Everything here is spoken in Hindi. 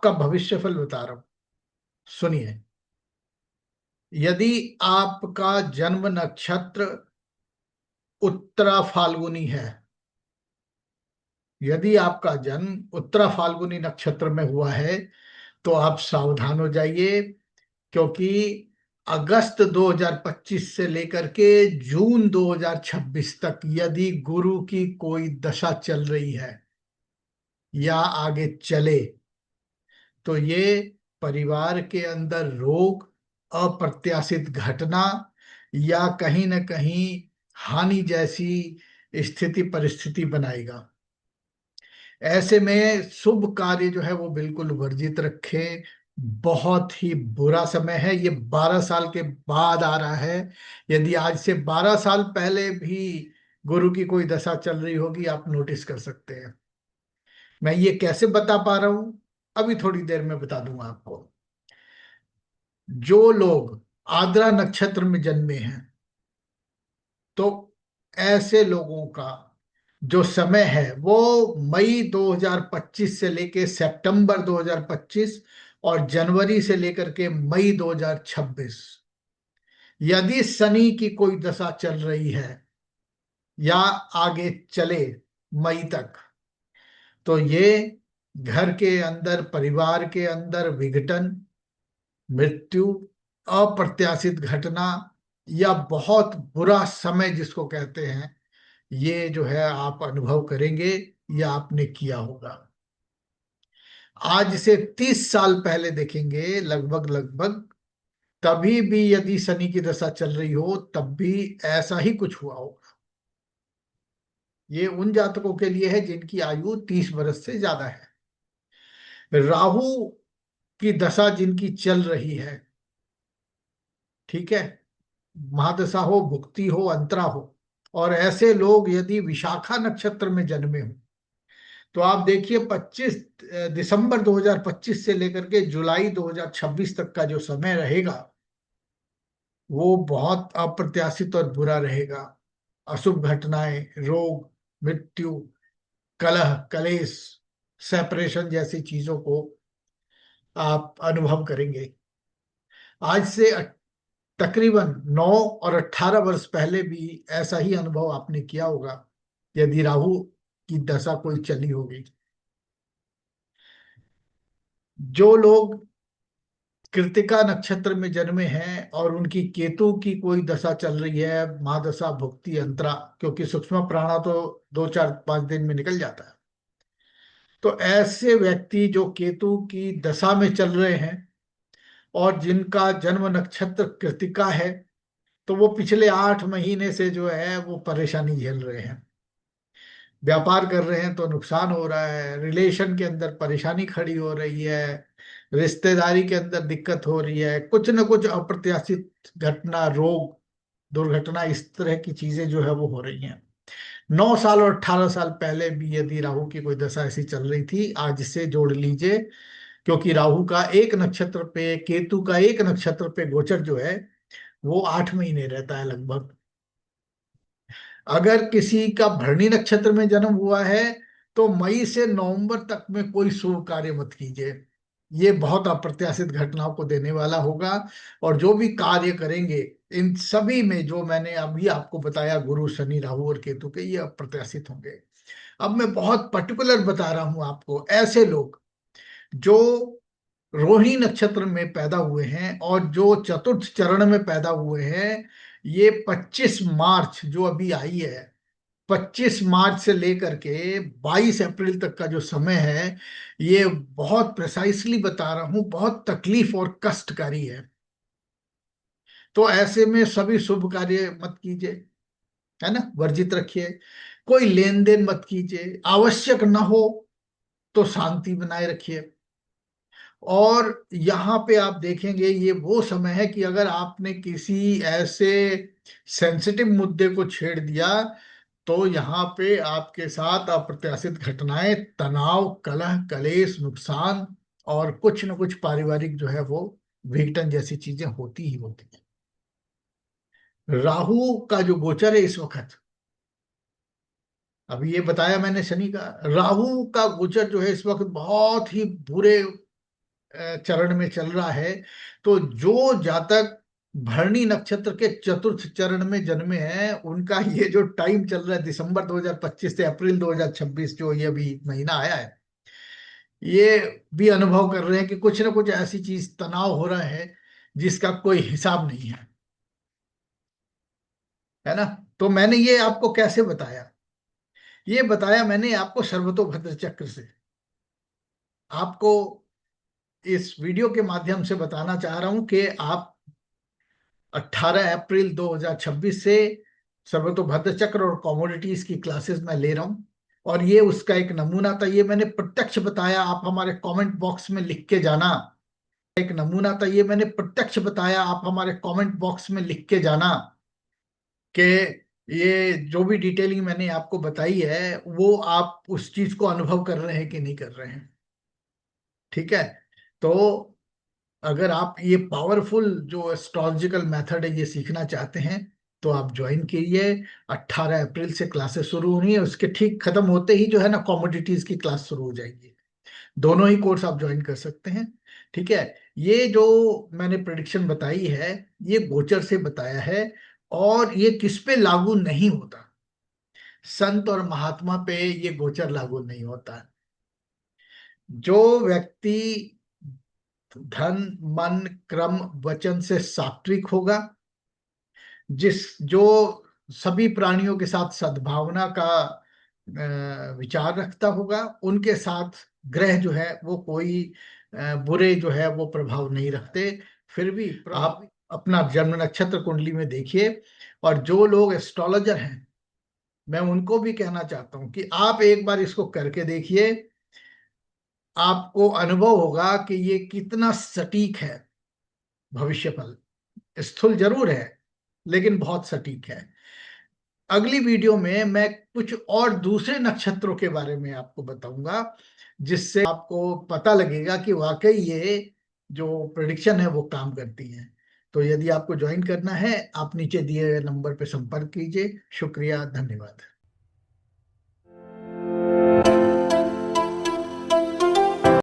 आपका भविष्यफल बता रहा हूं, सुनिए। यदि आपका जन्म नक्षत्र उत्तरा फाल्गुनी है, यदि आपका जन्म उत्तरा फाल्गुनी नक्षत्र में हुआ है, तो आप सावधान हो जाइए, क्योंकि अगस्त 2025 से लेकर के जून 2026 तक यदि गुरु की कोई दशा चल रही है या आगे चले, तो ये परिवार के अंदर रोग, अप्रत्याशित घटना या कहीं न कहीं हानि जैसी स्थिति परिस्थिति बनाएगा। ऐसे में शुभ कार्य जो है वो बिल्कुल वर्जित रखें। बहुत ही बुरा समय है, ये 12 साल के बाद आ रहा है। यदि आज से 12 साल पहले भी गुरु की कोई दशा चल रही होगी, आप नोटिस कर सकते हैं। मैं ये कैसे बता पा रहा हूं, अभी थोड़ी देर में बता दूंगा आपको। जो लोग आद्रा नक्षत्र में जन्मे हैं, तो ऐसे लोगों का जो समय है वो मई 2025 से लेके सितंबर 2025 और जनवरी से लेकर के मई 2026, यदि शनि की कोई दशा चल रही है या आगे चले मई तक, तो ये घर के अंदर, परिवार के अंदर विघटन, मृत्यु, अप्रत्याशित घटना या बहुत बुरा समय जिसको कहते हैं, ये जो है आप अनुभव करेंगे या आपने किया होगा। आज से 30 साल पहले देखेंगे, लगभग लगभग, तभी भी यदि शनि की दशा चल रही हो, तब भी ऐसा ही कुछ हुआ होगा। ये उन जातकों के लिए है जिनकी आयु 30 वर्ष से ज्यादा है। राहु की दशा जिनकी चल रही है, ठीक है, महादशा हो, भुक्ति हो, अंतरा हो, और ऐसे लोग यदि विशाखा नक्षत्र में जन्मे हो, तो आप देखिए 25 दिसंबर 2025 से लेकर के जुलाई 2026 तक का जो समय रहेगा, वो बहुत अप्रत्याशित और बुरा रहेगा। अशुभ घटनाएं, रोग, मृत्यु, कलह, कलेश, सेपरेशन जैसी चीजों को आप अनुभव करेंगे। आज से तकरीबन 9 और 18 वर्ष पहले भी ऐसा ही अनुभव आपने किया होगा, यदि राहु की दशा कोई चली होगी। जो लोग कृतिका नक्षत्र में जन्मे हैं और उनकी केतु की कोई दशा चल रही है, महादशा, भुक्ति, अंतरा, क्योंकि सूक्ष्म प्राणा तो 2 4 5 दिन में निकल जाता है, तो ऐसे व्यक्ति जो केतु की दशा में चल रहे हैं और जिनका जन्म नक्षत्र कृतिका है, तो वो पिछले 8 महीने से जो है वो परेशानी झेल रहे हैं। व्यापार कर रहे हैं तो नुकसान हो रहा है, रिलेशन के अंदर परेशानी खड़ी हो रही है, रिश्तेदारी के अंदर दिक्कत हो रही है, कुछ न कुछ अप्रत्याशित घटना, रोग, दुर्घटना, इस तरह की चीजें जो है वो हो रही हैं। 9 साल और 18 साल पहले भी यदि राहु की कोई दशा ऐसी चल रही थी, आज से जोड़ लीजिए, क्योंकि राहु का एक नक्षत्र पे, केतु का एक नक्षत्र पे गोचर जो है वो 8 महीने रहता है लगभग। अगर किसी का भरणी नक्षत्र में जन्म हुआ है, तो मई से नवंबर तक में कोई शुभ कार्य मत कीजिए, ये बहुत अप्रत्याशित घटनाओं को देने वाला होगा। और जो भी कार्य करेंगे, इन सभी में जो मैंने अभी आपको बताया, गुरु, शनि, राहु और केतु के, ये अप्रत्याशित होंगे। अब मैं बहुत पर्टिकुलर बता रहा हूं आपको, ऐसे लोग जो रोहिणी नक्षत्र में पैदा हुए हैं और जो चतुर्थ चरण में पैदा हुए हैं, ये 25 मार्च जो अभी आई है, 25 मार्च से लेकर के 22 अप्रैल तक का जो समय है, ये बहुत प्रिसाइसली बता रहा हूं, बहुत तकलीफ और कष्टकारी है। तो ऐसे में सभी शुभ कार्य मत कीजिए, है ना, वर्जित रखिए। कोई लेन देन मत कीजिए, आवश्यक ना हो तो शांति बनाए रखिए। और यहाँ पे आप देखेंगे, ये वो समय है कि अगर आपने किसी ऐसे सेंसिटिव मुद्दे को छेड़ दिया, तो यहाँ पे आपके साथ अप्रत्याशित घटनाएं, तनाव, कलह, कलेश, नुकसान और कुछ न कुछ पारिवारिक जो है वो विघटन जैसी चीजें होती ही होती हैं। राहु का जो गोचर है इस वक्त, अभी ये बताया मैंने शनि का, राहु का गोचर जो है इस वक्त बहुत ही बुरे चरण में चल रहा है। तो जो जातक भरणी नक्षत्र के चतुर्थ चरण में जन्मे हैं, उनका ये जो टाइम चल रहा है दिसंबर 2025 से अप्रैल 2026, जो ये अभी महीना आया है, ये भी अनुभव कर रहे हैं कि कुछ ना कुछ ऐसी चीज तनाव हो रहा है जिसका कोई हिसाब नहीं है, है ना। तो मैंने ये आपको कैसे बताया? ये बताया मैंने आपको सर्वतोभद्र चक्र से। आपको इस वीडियो के माध्यम से बताना चाह रहा हूं कि आप 18 अप्रैल 2026 से सर्वतोभद्र चक्र और कमोडिटीज की क्लासेस मैं ले रहा हूं। और ये उसका एक नमूना था, ये मैंने प्रत्यक्ष बताया, आप हमारे कमेंट बॉक्स में लिख के जाना। एक नमूना था, ये मैंने प्रत्यक्ष बताया, आप हमारे कमेंट बॉक्स में लिख के जाना कि ये जो भी डिटेलिंग मैंने आपको बताई है वो आप उस चीज को अनुभव कर रहे हैं कि नहीं कर रहे हैं। ठीक है। तो अगर आप ये पावरफुल जो एस्ट्रोलॉजिकल मेथड है ये सीखना चाहते हैं तो आप ज्वाइन कीजिए। 18 अप्रैल से क्लासेस शुरू होनी है, उसके ठीक खत्म होते ही जो है ना कमोडिटीज की क्लास शुरू हो जाएगी। दोनों ही कोर्स आप ज्वाइन कर सकते हैं। ठीक है। ये जो मैंने प्रेडिक्शन बताई है ये गोचर से बताया है, और ये किस पे लागू नहीं होता, संत और महात्मा पे ये गोचर लागू नहीं होता है। जो व्यक्ति धन मन क्रम वचन से सात्विक होगा, जिस जो सभी प्राणियों के साथ सद्भावना का विचार रखता होगा, उनके साथ ग्रह जो है वो कोई बुरे जो है वो प्रभाव नहीं रखते। फिर भी आप अपना जन्म नक्षत्र कुंडली में देखिए। और जो लोग एस्ट्रोलॉजर हैं, मैं उनको भी कहना चाहता हूं कि आप एक बार इसको करके देखिए, आपको अनुभव होगा कि ये कितना सटीक है। भविष्यफल स्थूल जरूर है लेकिन बहुत सटीक है। अगली वीडियो में मैं कुछ और दूसरे नक्षत्रों के बारे में आपको बताऊंगा, जिससे आपको पता लगेगा कि वाकई ये जो प्रेडिक्शन है वो काम करती है। तो यदि आपको ज्वाइन करना है, आप नीचे दिए गए नंबर पर संपर्क कीजिए। शुक्रिया, धन्यवाद।